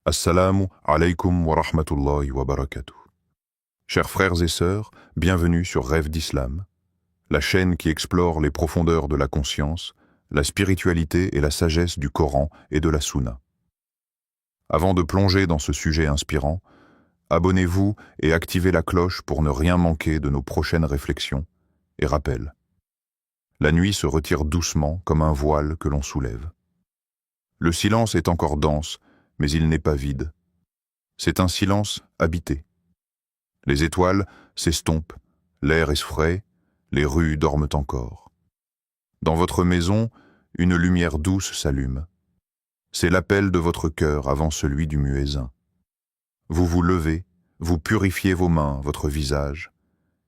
Assalamu alaikum wa rahmatullahi wa barakatuh. Chers frères et sœurs, bienvenue sur Rêve d'Islam, la chaîne qui explore les profondeurs de la conscience, la spiritualité et la sagesse du Coran et de la Sunna. Avant de plonger dans ce sujet inspirant, abonnez-vous et activez la cloche pour ne rien manquer de nos prochaines réflexions et rappels. La nuit se retire doucement comme un voile que l'on soulève. Le silence est encore dense, mais il n'est pas vide. C'est un silence habité. Les étoiles s'estompent, l'air est frais, les rues dorment encore. Dans votre maison, une lumière douce s'allume. C'est l'appel de votre cœur avant celui du muezzin. Vous vous levez, vous purifiez vos mains, votre visage,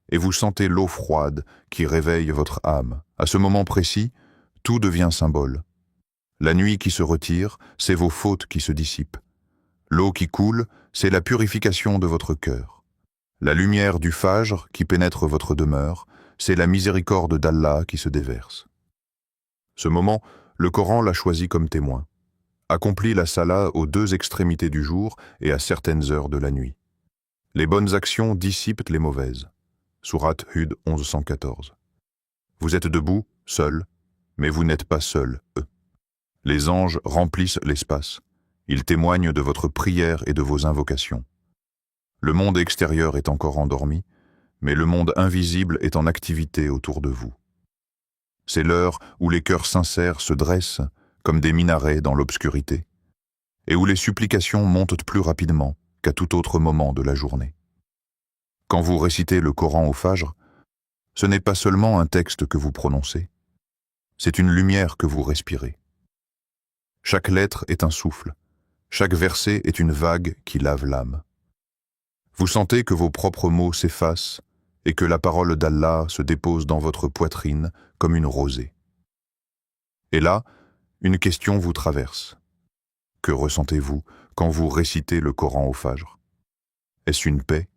et vous sentez l'eau froide qui réveille votre âme. À ce moment précis, tout devient symbole. La nuit qui se retire, c'est vos fautes qui se dissipent. L'eau qui coule, c'est la purification de votre cœur. La lumière du Fajr qui pénètre votre demeure, c'est la miséricorde d'Allah qui se déverse. Ce moment, le Coran l'a choisi comme témoin. Accomplit la salat aux deux extrémités du jour et à certaines heures de la nuit. Les bonnes actions dissipent les mauvaises. Sourate Hud 1114. Vous êtes debout, seul, mais vous n'êtes pas seul, eux. Les anges remplissent l'espace. Ils témoignent de votre prière et de vos invocations. Le monde extérieur est encore endormi, mais le monde invisible est en activité autour de vous. C'est l'heure où les cœurs sincères se dressent comme des minarets dans l'obscurité, et où les supplications montent plus rapidement qu'à tout autre moment de la journée. Quand vous récitez le Coran au Fajr, ce n'est pas seulement un texte que vous prononcez, c'est une lumière que vous respirez. Chaque lettre est un souffle, chaque verset est une vague qui lave l'âme. Vous sentez que vos propres mots s'effacent et que la parole d'Allah se dépose dans votre poitrine comme une rosée. Et là, une question vous traverse. Que ressentez-vous quand vous récitez le Coran au Fajr? Est-ce une paix?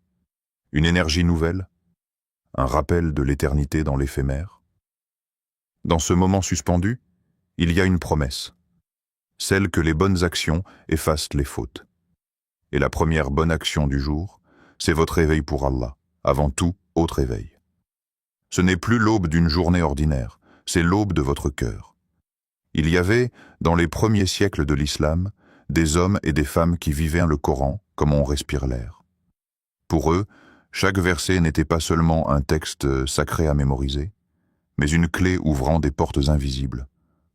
Une énergie nouvelle? Un rappel de l'éternité dans l'éphémère? Dans ce moment suspendu, il y a une promesse. Celle que les bonnes actions effacent les fautes. Et la première bonne action du jour, c'est votre éveil pour Allah, avant tout autre éveil. Ce n'est plus l'aube d'une journée ordinaire, c'est l'aube de votre cœur. Il y avait, dans les premiers siècles de l'islam, des hommes et des femmes qui vivaient le Coran comme on respire l'air. Pour eux, chaque verset n'était pas seulement un texte sacré à mémoriser, mais une clé ouvrant des portes invisibles,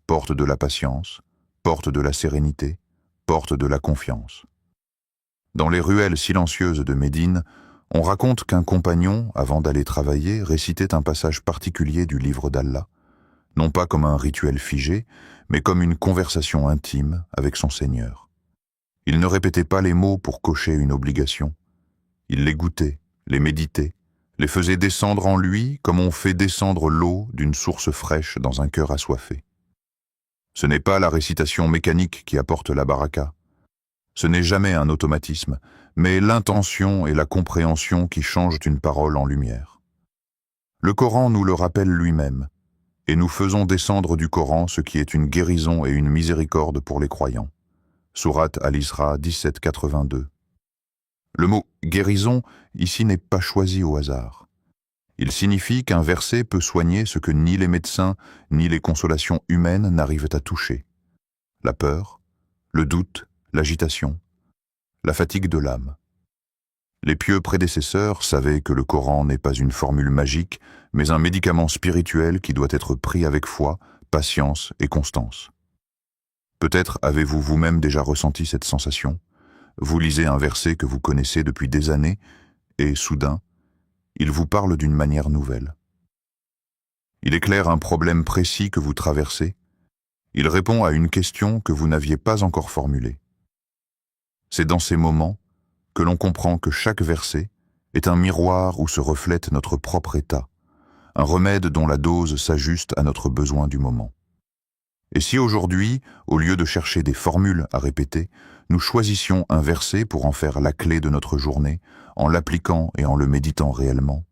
porte de la patience, porte de la sérénité, porte de la confiance. Dans les ruelles silencieuses de Médine, on raconte qu'un compagnon, avant d'aller travailler, récitait un passage particulier du livre d'Allah, non pas comme un rituel figé, mais comme une conversation intime avec son Seigneur. Il ne répétait pas les mots pour cocher une obligation. Il les goûtait, les méditait, les faisait descendre en lui comme on fait descendre l'eau d'une source fraîche dans un cœur assoiffé. Ce n'est pas la récitation mécanique qui apporte la baraka. Ce n'est jamais un automatisme, mais l'intention et la compréhension qui changent une parole en lumière. Le Coran nous le rappelle lui-même, et nous faisons descendre du Coran ce qui est une guérison et une miséricorde pour les croyants. Sourate Al-Isra 1782. Le mot « guérison » ici n'est pas choisi au hasard. Il signifie qu'un verset peut soigner ce que ni les médecins ni les consolations humaines n'arrivent à toucher. La peur, le doute, l'agitation, la fatigue de l'âme. Les pieux prédécesseurs savaient que le Coran n'est pas une formule magique, mais un médicament spirituel qui doit être pris avec foi, patience et constance. Peut-être avez-vous vous-même déjà ressenti cette sensation. Vous lisez un verset que vous connaissez depuis des années et, soudain, il vous parle d'une manière nouvelle. Il éclaire un problème précis que vous traversez. Il répond à une question que vous n'aviez pas encore formulée. C'est dans ces moments que l'on comprend que chaque verset est un miroir où se reflète notre propre état, un remède dont la dose s'ajuste à notre besoin du moment. Et si aujourd'hui, au lieu de chercher des formules à répéter, nous choisissions un verset pour en faire la clé de notre journée, en l'appliquant et en le méditant réellement?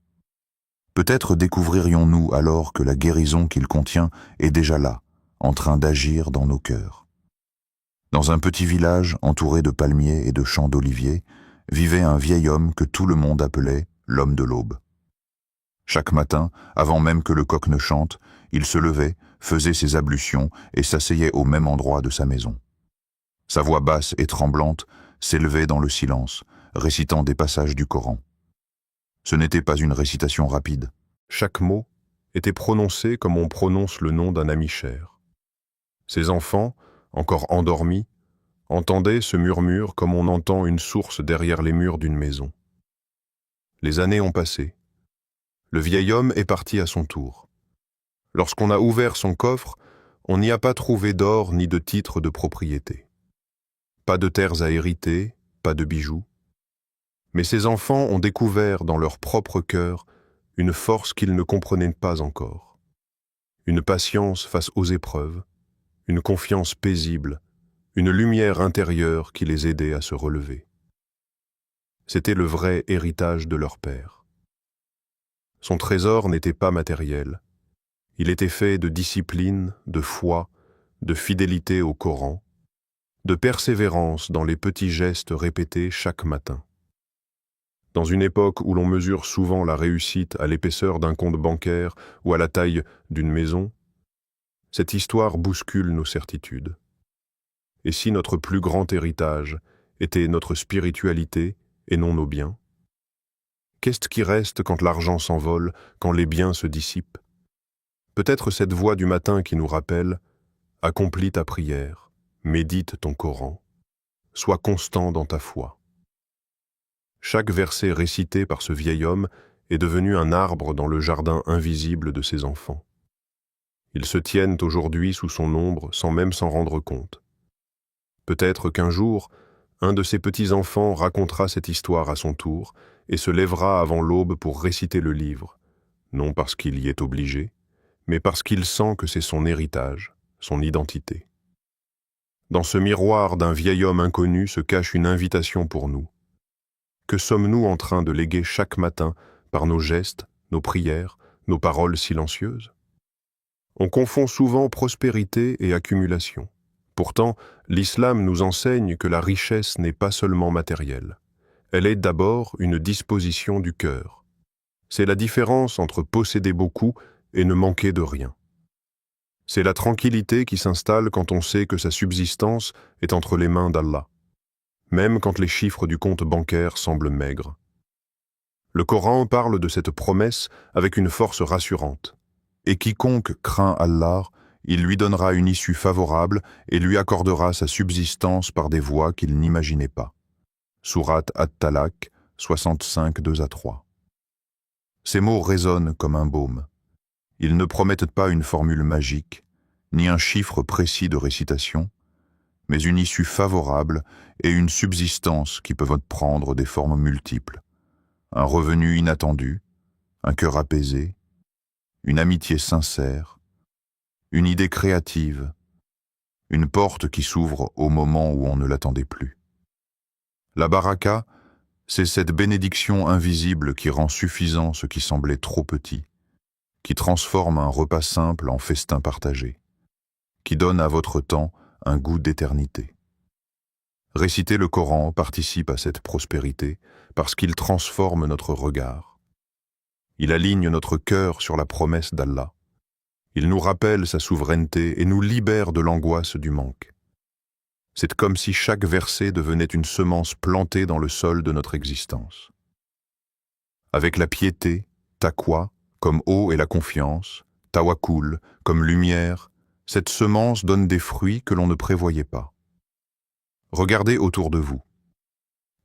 Peut-être découvririons-nous alors que la guérison qu'il contient est déjà là, en train d'agir dans nos cœurs. Dans un petit village entouré de palmiers et de champs d'oliviers, vivait un vieil homme que tout le monde appelait l'homme de l'aube. Chaque matin, avant même que le coq ne chante, il se levait, faisait ses ablutions et s'asseyait au même endroit de sa maison. Sa voix basse et tremblante s'élevait dans le silence, récitant des passages du Coran. Ce n'était pas une récitation rapide. Chaque mot était prononcé comme on prononce le nom d'un ami cher. Ses enfants, encore endormis, entendaient ce murmure comme on entend une source derrière les murs d'une maison. Les années ont passé. Le vieil homme est parti à son tour. Lorsqu'on a ouvert son coffre, on n'y a pas trouvé d'or ni de titre de propriété. Pas de terres à hériter, pas de bijoux. Mais ses enfants ont découvert dans leur propre cœur une force qu'ils ne comprenaient pas encore. Une patience face aux épreuves, une confiance paisible, une lumière intérieure qui les aidait à se relever. C'était le vrai héritage de leur père. Son trésor n'était pas matériel. Il était fait de discipline, de foi, de fidélité au Coran, de persévérance dans les petits gestes répétés chaque matin. Dans une époque où l'on mesure souvent la réussite à l'épaisseur d'un compte bancaire ou à la taille d'une maison, cette histoire bouscule nos certitudes. Et si notre plus grand héritage était notre spiritualité et non nos biens? Qu'est-ce qui reste quand l'argent s'envole, quand les biens se dissipent? Peut-être cette voix du matin qui nous rappelle « Accomplis ta prière, médite ton Coran, sois constant dans ta foi ». Chaque verset récité par ce vieil homme est devenu un arbre dans le jardin invisible de ses enfants. Ils se tiennent aujourd'hui sous son ombre sans même s'en rendre compte. Peut-être qu'un jour, un de ses petits-enfants racontera cette histoire à son tour et se lèvera avant l'aube pour réciter le livre, non parce qu'il y est obligé, mais parce qu'il sent que c'est son héritage, son identité. Dans ce miroir d'un vieil homme inconnu se cache une invitation pour nous. Que sommes-nous en train de léguer chaque matin par nos gestes, nos prières, nos paroles silencieuses? On confond souvent prospérité et accumulation. Pourtant, l'islam nous enseigne que la richesse n'est pas seulement matérielle. Elle est d'abord une disposition du cœur. C'est la différence entre posséder beaucoup et ne manquer de rien. C'est la tranquillité qui s'installe quand on sait que sa subsistance est entre les mains d'Allah, même quand les chiffres du compte bancaire semblent maigres. Le Coran parle de cette promesse avec une force rassurante. Et quiconque craint Allah, il lui donnera une issue favorable et lui accordera sa subsistance par des voies qu'il n'imaginait pas. Sourate At-Talaq, 65, 2-3. Ces mots résonnent comme un baume. Ils ne promettent pas une formule magique, ni un chiffre précis de récitation, mais une issue favorable et une subsistance qui peuvent prendre des formes multiples. Un revenu inattendu, un cœur apaisé, une amitié sincère, une idée créative, une porte qui s'ouvre au moment où on ne l'attendait plus. La baraka, c'est cette bénédiction invisible qui rend suffisant ce qui semblait trop petit, qui transforme un repas simple en festin partagé, qui donne à votre temps un goût d'éternité. Réciter le Coran participe à cette prospérité parce qu'il transforme notre regard. Il aligne notre cœur sur la promesse d'Allah. Il nous rappelle sa souveraineté et nous libère de l'angoisse du manque. C'est comme si chaque verset devenait une semence plantée dans le sol de notre existence. Avec la piété, taqwa, comme eau et la confiance, tawakkul, comme lumière, cette semence donne des fruits que l'on ne prévoyait pas. Regardez autour de vous.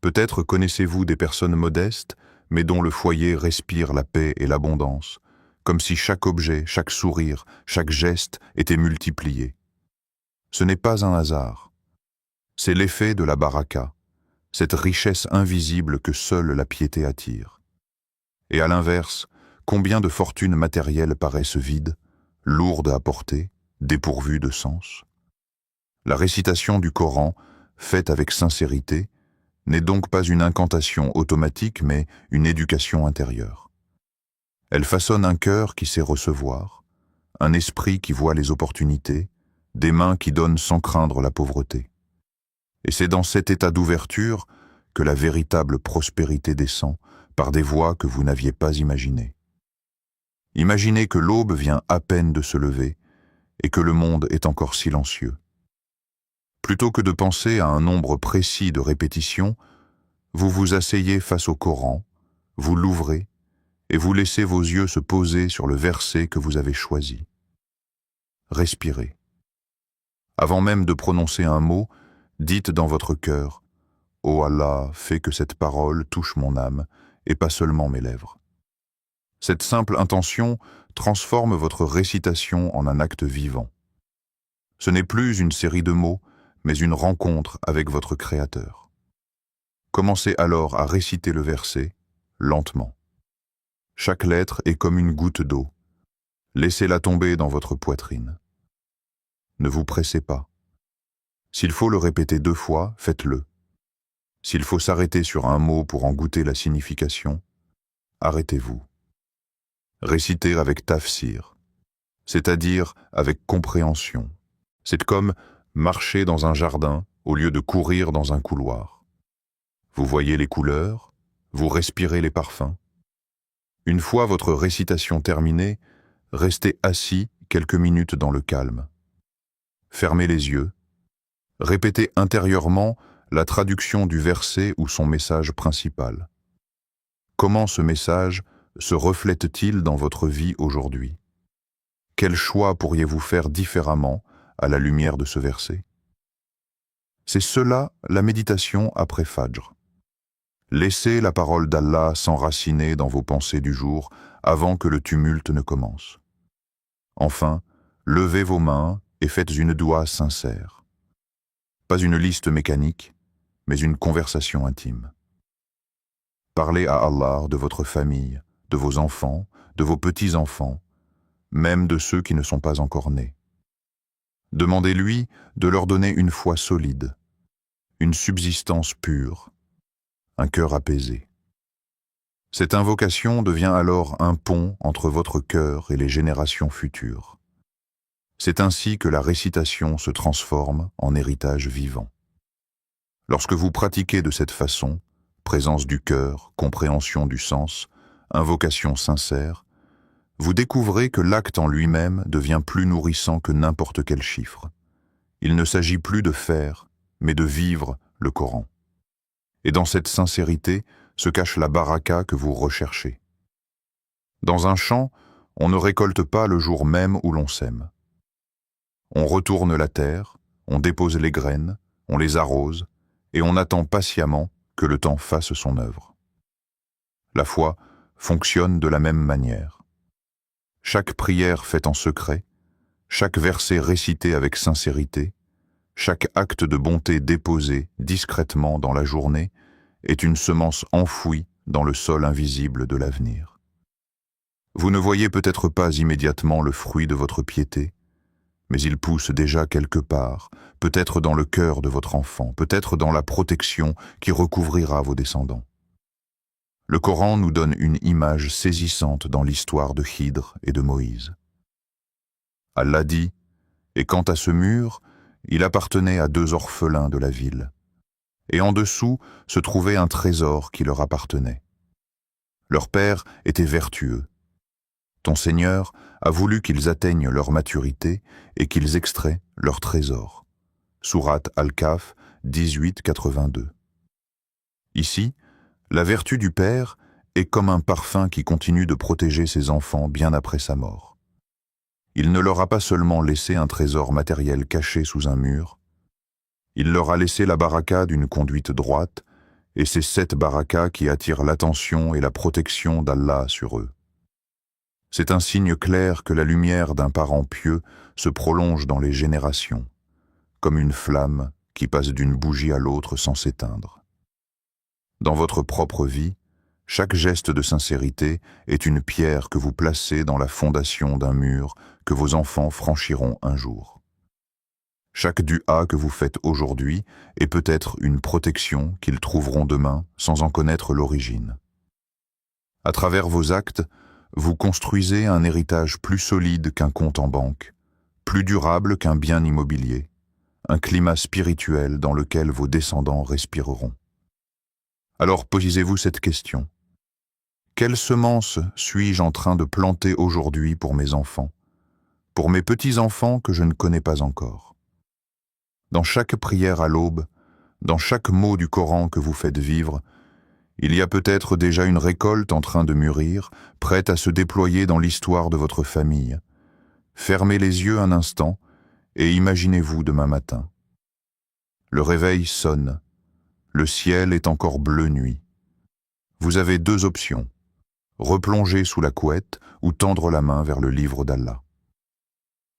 Peut-être connaissez-vous des personnes modestes, mais dont le foyer respire la paix et l'abondance, comme si chaque objet, chaque sourire, chaque geste était multiplié. Ce n'est pas un hasard. C'est l'effet de la baraka, cette richesse invisible que seule la piété attire. Et à l'inverse, combien de fortunes matérielles paraissent vides, lourdes à porter, dépourvues de sens? La récitation du Coran, faite avec sincérité, n'est donc pas une incantation automatique, mais une éducation intérieure. Elle façonne un cœur qui sait recevoir, un esprit qui voit les opportunités, des mains qui donnent sans craindre la pauvreté. Et c'est dans cet état d'ouverture que la véritable prospérité descend par des voies que vous n'aviez pas imaginées. Imaginez que l'aube vient à peine de se lever et que le monde est encore silencieux. Plutôt que de penser à un nombre précis de répétitions, vous vous asseyez face au Coran, vous l'ouvrez et vous laissez vos yeux se poser sur le verset que vous avez choisi. Respirez. Avant même de prononcer un mot, dites dans votre cœur « Ô Allah, fais que cette parole touche mon âme et pas seulement mes lèvres ». Cette simple intention transforme votre récitation en un acte vivant. Ce n'est plus une série de mots, mais une rencontre avec votre Créateur. Commencez alors à réciter le verset, lentement. Chaque lettre est comme une goutte d'eau. Laissez-la tomber dans votre poitrine. Ne vous pressez pas. S'il faut le répéter 2 fois, faites-le. S'il faut s'arrêter sur un mot pour en goûter la signification, arrêtez-vous. Récitez avec tafsir, c'est-à-dire avec compréhension. C'est comme marcher dans un jardin au lieu de courir dans un couloir. Vous voyez les couleurs, vous respirez les parfums. Une fois votre récitation terminée, restez assis quelques minutes dans le calme. Fermez les yeux. Répétez intérieurement la traduction du verset ou son message principal. Comment ce message se reflète-t-il dans votre vie aujourd'hui? Quel choix pourriez-vous faire différemment à la lumière de ce verset? C'est cela la méditation après Fajr. Laissez la parole d'Allah s'enraciner dans vos pensées du jour avant que le tumulte ne commence. Enfin, levez vos mains et faites une doua sincère. Pas une liste mécanique, mais une conversation intime. Parlez à Allah de votre famille, de vos enfants, de vos petits-enfants, même de ceux qui ne sont pas encore nés. Demandez-lui de leur donner une foi solide, une subsistance pure, un cœur apaisé. Cette invocation devient alors un pont entre votre cœur et les générations futures. C'est ainsi que la récitation se transforme en héritage vivant. Lorsque vous pratiquez de cette façon, présence du cœur, compréhension du sens, invocation sincère, vous découvrez que l'acte en lui-même devient plus nourrissant que n'importe quel chiffre. Il ne s'agit plus de faire, mais de vivre le Coran. Et dans cette sincérité se cache la baraka que vous recherchez. Dans un champ, on ne récolte pas le jour même où l'on sème. On retourne la terre, on dépose les graines, on les arrose, et on attend patiemment que le temps fasse son œuvre. La foi fonctionne de la même manière. Chaque prière faite en secret, chaque verset récité avec sincérité, chaque acte de bonté déposé discrètement dans la journée est une semence enfouie dans le sol invisible de l'avenir. Vous ne voyez peut-être pas immédiatement le fruit de votre piété, mais il pousse déjà quelque part, peut-être dans le cœur de votre enfant, peut-être dans la protection qui recouvrira vos descendants. Le Coran nous donne une image saisissante dans l'histoire de Khidr et de Moïse. Allah dit « Et quant à ce mur, il appartenait à 2 orphelins de la ville. Et en dessous se trouvait un trésor qui leur appartenait. Leur père était vertueux. Ton Seigneur a voulu qu'ils atteignent leur maturité et qu'ils extraient leur trésor. » Sourate Al-Kahf 18-82. Ici, la vertu du père est comme un parfum qui continue de protéger ses enfants bien après sa mort. Il ne leur a pas seulement laissé un trésor matériel caché sous un mur, il leur a laissé la baraka d'une conduite droite, et c'est cette baraka qui attire l'attention et la protection d'Allah sur eux. C'est un signe clair que la lumière d'un parent pieux se prolonge dans les générations, comme une flamme qui passe d'une bougie à l'autre sans s'éteindre. Dans votre propre vie, chaque geste de sincérité est une pierre que vous placez dans la fondation d'un mur que vos enfants franchiront un jour. Chaque dua que vous faites aujourd'hui est peut-être une protection qu'ils trouveront demain sans en connaître l'origine. À travers vos actes, vous construisez un héritage plus solide qu'un compte en banque, plus durable qu'un bien immobilier, un climat spirituel dans lequel vos descendants respireront. Alors posez-vous cette question. Quelle semence suis-je en train de planter aujourd'hui pour mes enfants, pour mes petits-enfants que je ne connais pas encore? Dans chaque prière à l'aube, dans chaque mot du Coran que vous faites vivre, il y a peut-être déjà une récolte en train de mûrir, prête à se déployer dans l'histoire de votre famille. Fermez les yeux un instant et imaginez-vous demain matin. Le réveil sonne. Le ciel est encore bleu nuit. Vous avez deux options. Replonger sous la couette ou tendre la main vers le livre d'Allah.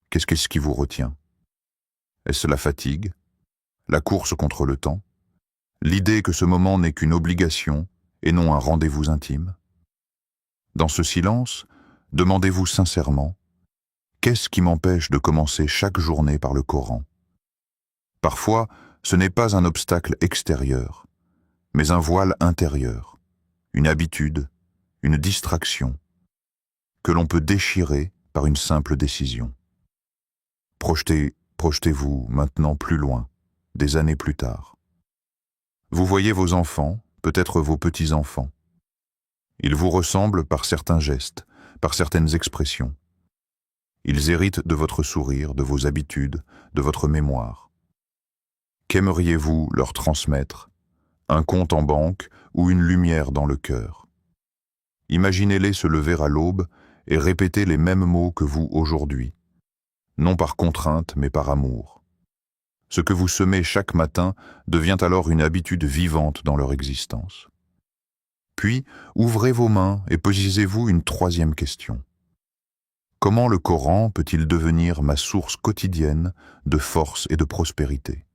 Qu'est-ce qui vous retient? Est-ce la fatigue? La course contre le temps? L'idée que ce moment n'est qu'une obligation et non un rendez-vous intime? Dans ce silence, demandez-vous sincèrement, qu'est-ce qui m'empêche de commencer chaque journée par le Coran? Parfois, ce n'est pas un obstacle extérieur, mais un voile intérieur, une habitude, une distraction, que l'on peut déchirer par une simple décision. Projetez-vous maintenant plus loin, des années plus tard. Vous voyez vos enfants, peut-être vos petits-enfants. Ils vous ressemblent par certains gestes, par certaines expressions. Ils héritent de votre sourire, de vos habitudes, de votre mémoire. Qu'aimeriez-vous leur transmettre? Un compte en banque ou une lumière dans le cœur? Imaginez-les se lever à l'aube et répéter les mêmes mots que vous aujourd'hui, non par contrainte mais par amour. Ce que vous semez chaque matin devient alors une habitude vivante dans leur existence. Puis, ouvrez vos mains et posez-vous une troisième question. Comment le Coran peut-il devenir ma source quotidienne de force et de prospérité?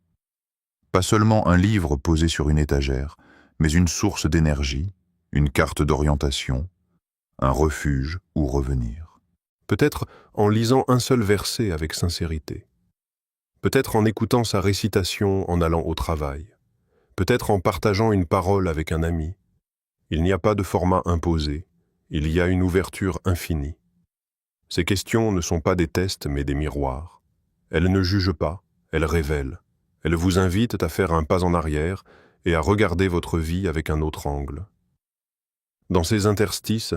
Pas seulement un livre posé sur une étagère, mais une source d'énergie, une carte d'orientation, un refuge où revenir. Peut-être en lisant un seul verset avec sincérité. Peut-être en écoutant sa récitation en allant au travail. Peut-être en partageant une parole avec un ami. Il n'y a pas de format imposé, il y a une ouverture infinie. Ces questions ne sont pas des tests mais des miroirs. Elles ne jugent pas, elles révèlent. Elles vous invitent à faire un pas en arrière et à regarder votre vie avec un autre angle. Dans ces interstices,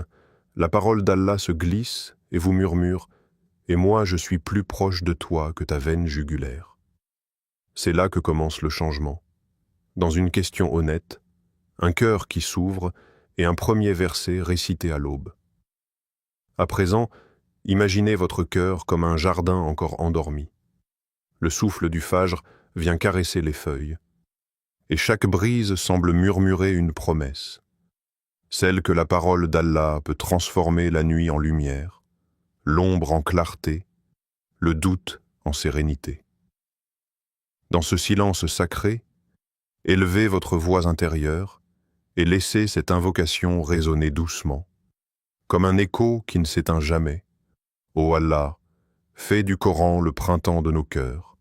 la parole d'Allah se glisse et vous murmure « Et moi je suis plus proche de toi que ta veine jugulaire ». C'est là que commence le changement. Dans une question honnête, un cœur qui s'ouvre et un premier verset récité à l'aube. À présent, imaginez votre cœur comme un jardin encore endormi. Le souffle du fajr vient caresser les feuilles, et chaque brise semble murmurer une promesse, celle que la parole d'Allah peut transformer la nuit en lumière, l'ombre en clarté, le doute en sérénité. Dans ce silence sacré, élevez votre voix intérieure et laissez cette invocation résonner doucement, comme un écho qui ne s'éteint jamais. Ô Allah, fais du Coran le printemps de nos cœurs,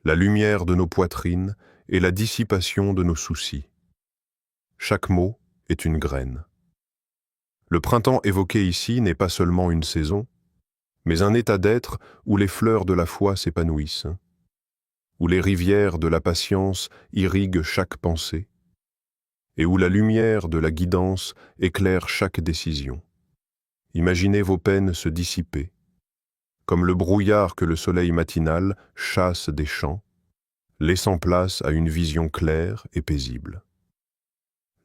la lumière de nos poitrines et la dissipation de nos soucis. Chaque mot est une graine. Le printemps évoqué ici n'est pas seulement une saison, mais un état d'être où les fleurs de la foi s'épanouissent, où les rivières de la patience irriguent chaque pensée, et où la lumière de la guidance éclaire chaque décision. Imaginez vos peines se dissiper, comme le brouillard que le soleil matinal chasse des champs, laissant place à une vision claire et paisible.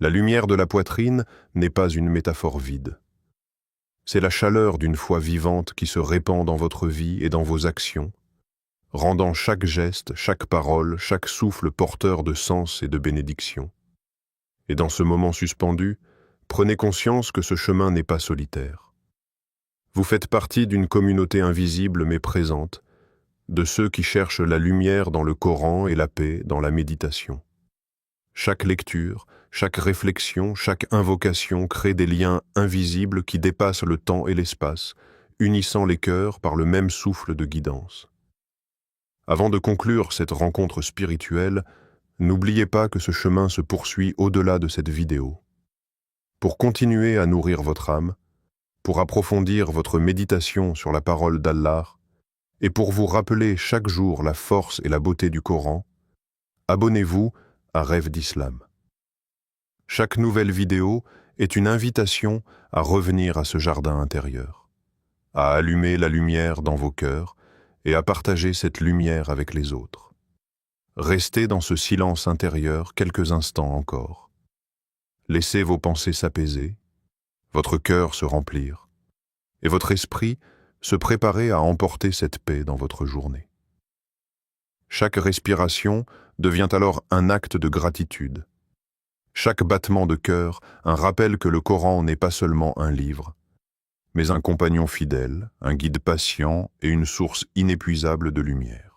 La lumière de la poitrine n'est pas une métaphore vide. C'est la chaleur d'une foi vivante qui se répand dans votre vie et dans vos actions, rendant chaque geste, chaque parole, chaque souffle porteur de sens et de bénédiction. Et dans ce moment suspendu, prenez conscience que ce chemin n'est pas solitaire. Vous faites partie d'une communauté invisible mais présente, de ceux qui cherchent la lumière dans le Coran et la paix dans la méditation. Chaque lecture, chaque réflexion, chaque invocation crée des liens invisibles qui dépassent le temps et l'espace, unissant les cœurs par le même souffle de guidance. Avant de conclure cette rencontre spirituelle, n'oubliez pas que ce chemin se poursuit au-delà de cette vidéo. Pour continuer à nourrir votre âme, pour approfondir votre méditation sur la parole d'Allah, Et pour vous rappeler chaque jour la force et la beauté du Coran, abonnez-vous à Rêve d'Islam. Chaque nouvelle vidéo est une invitation à revenir à ce jardin intérieur, à allumer la lumière dans vos cœurs et à partager cette lumière avec les autres. Restez dans ce silence intérieur quelques instants encore. Laissez vos pensées s'apaiser, votre cœur se remplir, et votre esprit se préparer à emporter cette paix dans votre journée. Chaque respiration devient alors un acte de gratitude. Chaque battement de cœur, un rappel que le Coran n'est pas seulement un livre, mais un compagnon fidèle, un guide patient et une source inépuisable de lumière.